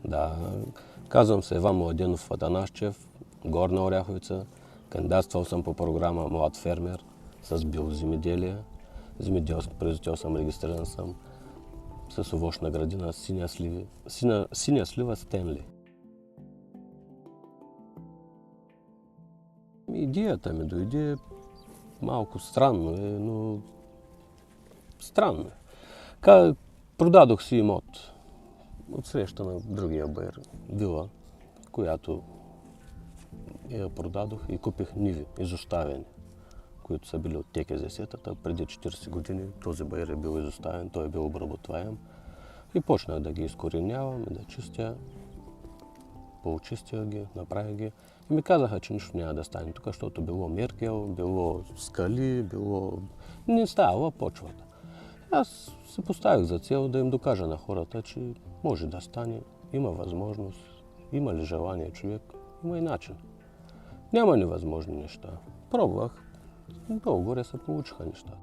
Да, казвам се Иван Младенов Атанасчев, Горна Оряховица. Кандидатствал съм по програма Млад фермер с биоземеделие. Земеделски производител съм, регистриран съм с овощна градина синя слива Стенли. Идеята ми дойде малко странно но странно е. Продадох си имот от среща на другия баер, вила, която я продадох и купих ниви, изоставени, които са били от ТКЗС-тата. Преди 40 години този баер е бил изоставен, той е бил обработваем и почнах да ги изкоренявам и да чистя. Поочистях ги, направих ги и ми казаха, че нищо няма да стане тук, защото било меркел, било скали, не ставала почвата. Аз се поставих за цел да им докажа на хората, че може да стане, има възможност, има ли желание човек, има и начин. Няма невъзможни неща. Пробвах, долу-горе се получиха неща.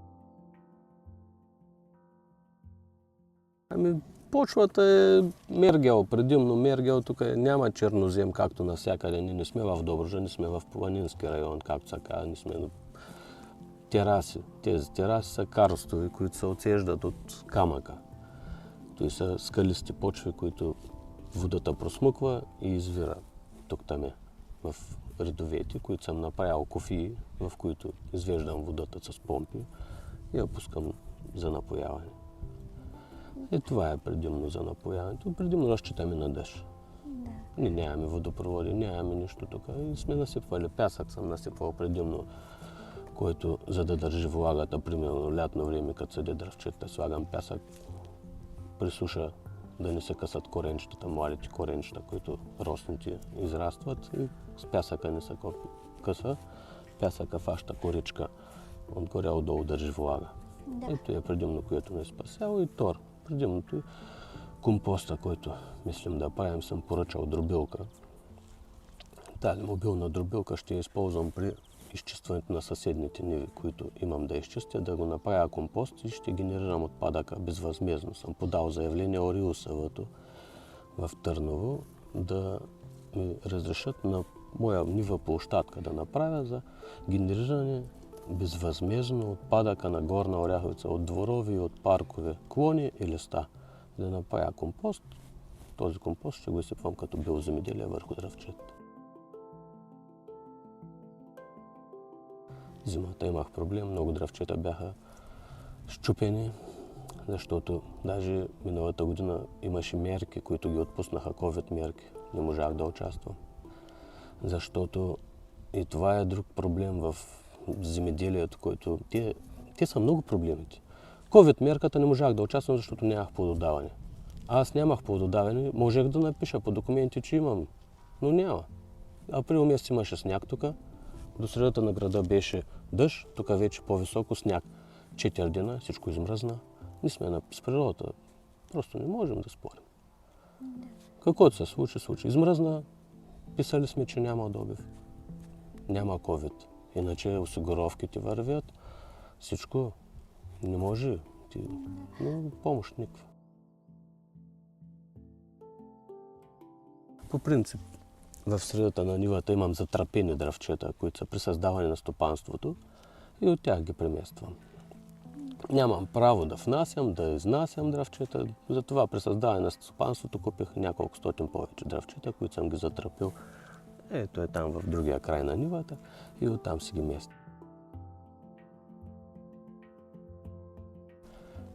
Почвата е мергел, предимно мергел, тук няма чернозем, както навсякъде. Ние не сме в Добруджа, не сме в планински район, както се казва, не сме на тераси. Тези тераси са карстови, които се отсеждат от камъка. Той са скалисти почви, които водата просмуква и извира тук-таме в редовете, които съм направил кофии, в които извеждам водата с помпи и я пускам за напояване. И това е предимно за напояването. Предимно разчитаме на дъжд. Да. Ние нямаме водопроводи, нямаме нищо тук. И сме насипвали пясък, съм насипвал предимно, който за да държи влагата, примерно лятно време, като седи дръвчета, слагам пясък, присуша да не се късат коренчетата, младите коренчета, които росните израстват и с пясъка не се къса. Пясъка фаща коричка, отгоре-отдолу държи влага. Да. Ето е предимно, което ме спасява и тор. Предимното компоста, който мислим да правим, съм поръчал дробилка. Тази мобилна дробилка ще я използвам при изчистването на съседните ниви, които имам да изчистя, да го направя компост и ще генерирам отпадъка безвъзмездно. Съм подал заявление ОРИУСВ-то в Търново да ми разрешат на моя нива площадка да направя за генериране безвъзмездно отпадъка на Горна Оряховица от дворови, от паркове, клони и листа. Да направя компост, този компост ще го изсипвам като биоземеделие върху дръвчета. Зимата имах проблем, много дръвчета бяха счупени, защото даже миналата година имаше мерки, които ги отпуснаха, COVID мерки. Не можах да участвам. Защото и това е друг проблем в земеделието, който те са много проблемите. COVID мерката не можах да участвам, защото нямах плододаване. Аз нямах плододаване, можех да напиша по документи, че имам, но няма. Април месец имаше сняг тук, до средата на града беше дъжд, тук вече по-високо сняг. 4 дена, всичко измръзна. Ние сме с природата, просто не можем да спорим. Каквото се случи. Измръзна, писали сме, че няма добив, няма COVID. Иначе осигуровките вървят, всичко не може, но помощ никаква. По принцип, в средата на нивата имам затрапени дръвчета, които са при създаване на стопанството и от тях ги премествам. Нямам право да внасям, да изнасям дръвчета, затова при създаване на стопанството купих няколко стотин повече дръвчета, които съм ги затрапил. Ето е там в другия край на нивата и оттам си ги местя.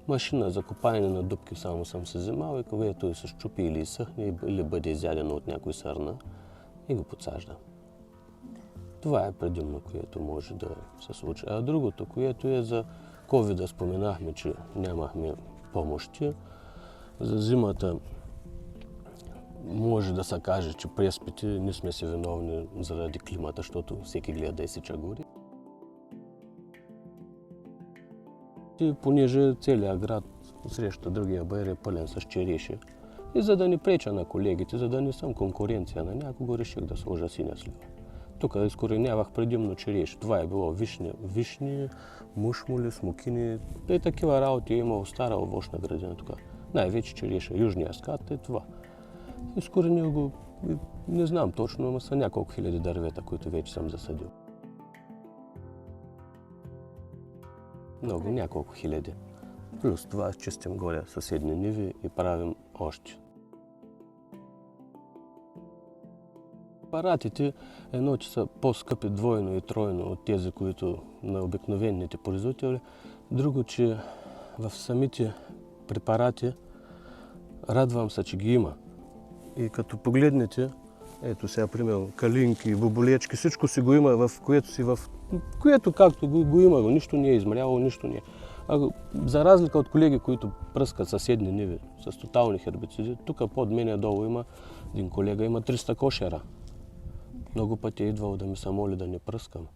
Машина за копаене на дупки само съм се вземал и когато и се щупи или изсъхне, или бъде изядено от някой сърна и го подсаждам. Това е предимно, което може да се случи. А другото, което е за COVID, споменахме, че нямахме помощи. За зимата може да се каже, че преспите не сме си виновни заради климата, защото всеки гледа да изсича гори. И понеже целият град срещу другия баер е пълен с череши. И за да не преча на колегите, за да не съм конкуренция на някого, реших да сложа синя слива. Тук изкоренявах предимно череши. Това е било вишни, мушмули, смокини. И такива работи е имало стара овощна градина тук. Най-вече череша, южния скат е това. Изкоренил го, не знам точно, но са няколко хиляди дървета, които вече съм засадил. Много, няколко хиляди. Плюс това чистим горе съседни ниви и правим още. Апаратите едно, че са по-скъпи двойно и тройно от тези, които на обикновените производители. Друго, че в самите препарати радвам се, че ги има. И като погледнете, ето сега, примерно, калинки, боболечки, всичко си го има, в което както го има, нищо не е измряло, нищо не е. За разлика от колеги, които пръскат съседни ниви с тотални хербициди, тук под мене долу има един колега, има 300 кошера. Много пъти е идвал да ми се моли да не пръскам.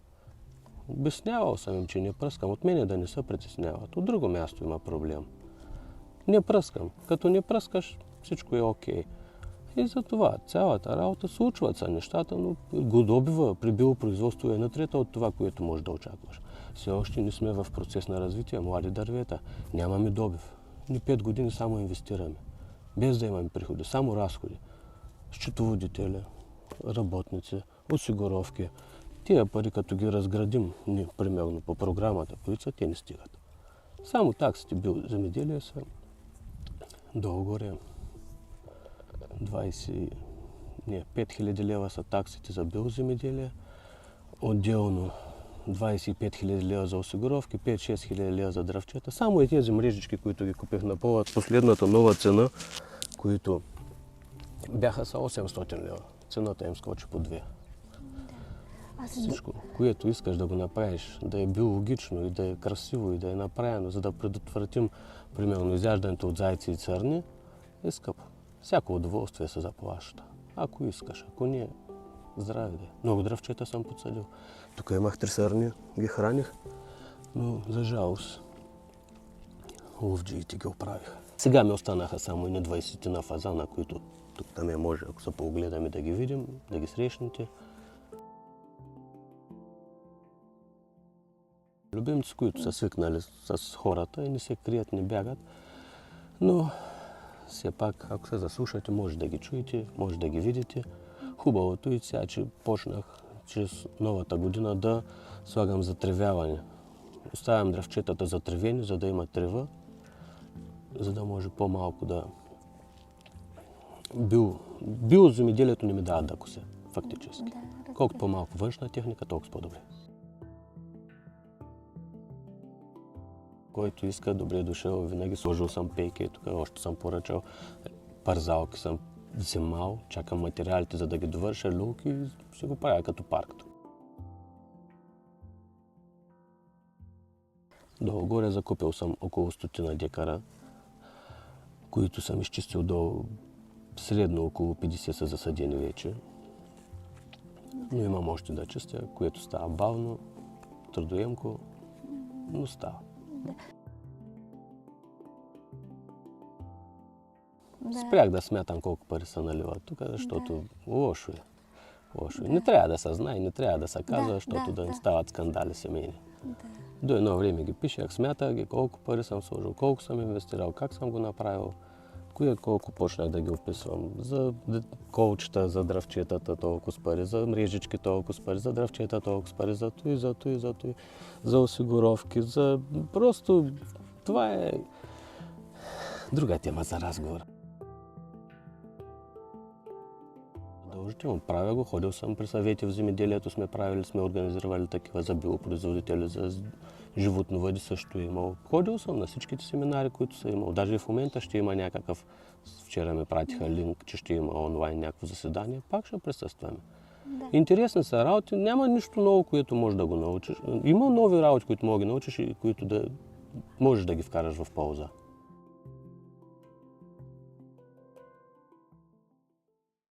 Обяснявал съм им, че не пръскам. От мене да не се притесняват. От друго място има проблем. Не пръскам. Като не пръскаш, всичко е окей. И за това цялата работа случват са нещата, но добива при биопроизводство е на трета от това, което можеш да очакваш. Все още не сме в процес на развитие, млади дървета. Нямаме добив. Ни 5 години само инвестираме. Без да имаме приходи, само разходи. Счетоводители, работници, осигуровки. Тия пари, като ги разградим, примерно по програмата, които са, те не стигат. Само таксите биоземеделие са долу-горе 5000 лева са таксите за биоземеделие, отделно 25 000 лева за осигуровки, 5-6 хиляди лева за дръвчета. Само и тези мрежички, които ги купих на последната нова цена, които бяха са 800 лева. Цената им скочи по 2. Всичко, което искаш да го направиш, да е биологично и да е красиво и да е направено, за да предотвратим, примерно, изяждането от зайци и църни, е скъпо. Всяко удоволствие се заплаща. Ако искаш, ако не, здраве де. Много дръвчета съм подсадил. Тук имах 3 сърни, ги храних, но за жалост ловджиите ги оправиха. Сега ми останаха само и на 20 на фазана, които тук там може, ако се поогледаме, да ги видим, да ги срещнете. Любимци, които са свикнали с хората и не се крият, не бягат, но все пак, ако се заслушате, може да ги чуете, може да ги видите. Хубавото и сега, че почнах чрез новата година да слагам затревяване. Оставям дръвчетата затревени, за да има трева, за да може по-малко да... Биоземеделието не ми дава да кося, фактически. Колкото по-малко външна техника, толкова по-добре. Който иска, добре дошъл, винаги сложил съм пейки, тук още съм поръчал, парзалки съм вземал, чакам материалите, за да ги довърша, люлки и ще го правя като парк. Долу-горе закупил съм около 100 декара, които съм изчистил до средно около 50 са засадени вече. Но имам още да чистя, което става бавно, трудоемко, но става. Спрях да смятам колко пари се наливат тук, защото лошо е. Не трябва да се знае, не трябва да се казва, защото да не стават скандали семейни. До едно време ги пишех, смятах ги, колко пари съм сложил, колко съм инвестирал, как съм го направил, колко почнах да ги описвам. За колчета, за дръвчетата толкова пари, за мрежички толкова пари, за дръвчета толкова пари, за той, за осигуровки, за... Просто това е друга тема за разговор. Продължително правя го, ходил съм при съвети в земеделието, сме организирали такива за биопроизводители, за животновъди също е имал. Ходил съм на всичките семинари, които са имал. Даже и в момента ще има някакъв, вчера ми пратиха линк, че ще има онлайн някакво заседание, пак ще присъстваме. Интересни са работи, няма нищо ново, което можеш да го научиш. Има нови работи, които мога да ги научиш и които можеш да ги вкараш в полза.